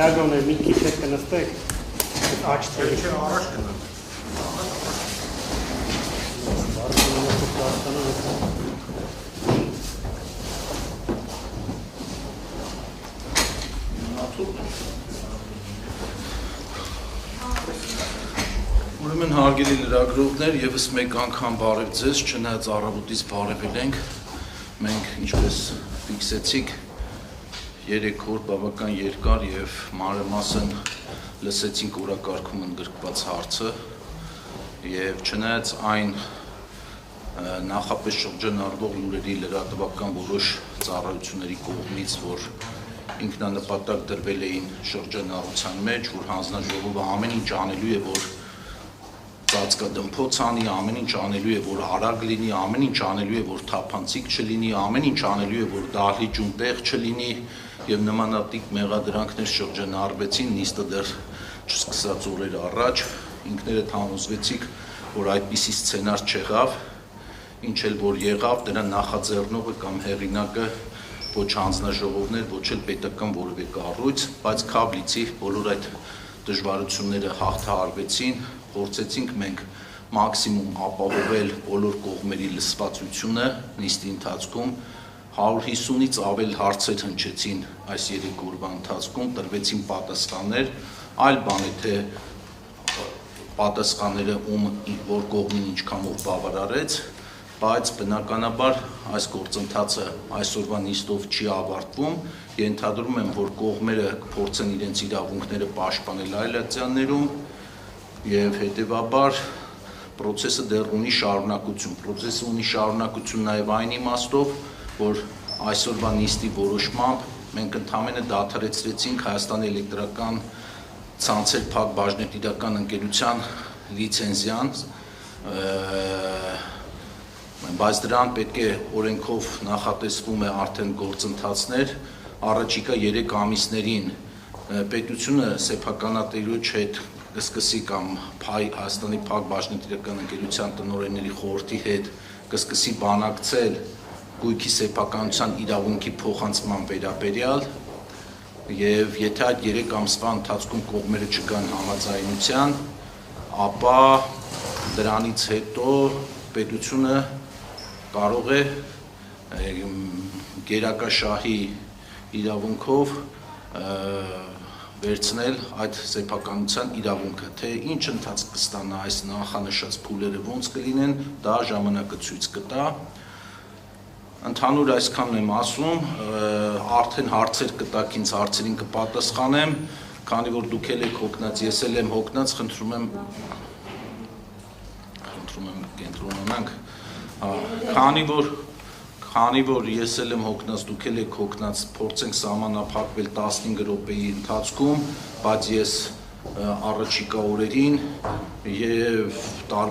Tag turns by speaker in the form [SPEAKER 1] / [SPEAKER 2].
[SPEAKER 1] Այագոն է մի քիչ հետ կնստեք, աչ ծերի։
[SPEAKER 2] Չէ, առաջ կնա։
[SPEAKER 3] Ուրեմն հարգելի լրագրողներ, եւս մեկ անգամ բարև ձեզ, չնայած առավոտից բարևել ենք, մենք ինչպես ֆիքսեցիք 3 օր բավական երկար եւ մանրամասն լսեցինք օրակարգում ընդգրկված հարցը եւ չնայած այն նախապես շրջանառվող լուրերի լրատվական որոշ ծառայությունների կողմից, որ ինքնանպատակ դրվել էին շրջանառության մեջ, որ հանձնաժողովը ամեն ինչ անելու է, որ ծածկադմփոց անի, ամեն ինչ անելու է, որ արագ լինի, ամեն ինչ անելու է, որ թափանցիկ չլինի, ամեն ինչ անելու է, որ դահլիճում տեղ չլինի եւ նմանատիպ մեղադրանքներ շրջանառվեցին նիստը դեռ չսկսած օրեր առաջ, ինքներդ համոզվեցիք, որ այդպիսի սցենար չեղավ, ինչ էլ որ եղավ, դրա նախաձեռնողը կամ հեղինակը ոչ հանձնաժողովներ, ոչ էլ պետական որևէ կառույց, բայց քավլիցի բոլոր այդ դժվարությունները հաղթահարվեցին, փորձեցինք մենք մաքսիմում ապահովել բոլոր կողմերի լսվածությունը նիստի ընթացքում 150-ից ավել հարցեր հնչեցին այս 3 օրվա ընթացքում, տրվեցին պատասխաններ, այլ բան է թե պատասխանները որ կողմին ինչքանով բավարարեց, բայց բնականաբար այս գործընթացը այսօրվա նիստով չի ավարտվում, ենթադրում եմ, որ կողմերը կփորձեն իրենց իրավունքները պաշտպանել այլատյաններում եւ հետեւաբար process-ը դեռ ունի շարունակություն։ Process-ը ունի շարունակություն նաեւ այն իմաստով, որ այսօրվա նիստի որոշմամբ մենք ընդհանրապես դադարեցրեցինք Հայաստանի էլեկտրական ցանցեր փակ բաժնետիրական ընկերության լիցենզիան, բայց դրան պետք է օրենքով նախատեսվում է արդեն գործընթացներ, առաջիկա 3 ամիսներին պետությունը սեփականատիրոջ հետ կսկսի կամ Հայաստանի փակ բաժնետիրական ընկերության տնօրենների խորհրդի հետ կսկսի բանակցել գույքի սեփականության իրավունքի փոխանցման վերաբերյալ եւ եթե այդ 3 ամսվա ընթացքում կողմերը չգան համաձայնության, ապա դրանից հետո պետությունը կարող է գերակաշահի իրավունքով վերցնել այդ սեփականության իրավունքը, թե ինչ ընթացք կստանա այս նախանշած փուլերը ոնց կլինեն, դա ժամանակը ցույց կտա։ Ընդհանուր այսքանն եմ ասում, արդեն հարցեր կտաք ինձ, հարցերին կպատասխանեմ, քանի որ դուք եք հոգնած, ես էլ եմ հոգնած, խնդրում եմ կենտրոնանանք, քանի որ ես էլ եմ հոգնած, դուք եք հոգնած, փորձենք սահմանափակվել 15 րոպեի ընթացքում, բայց ես առաջիկա օրերին եւ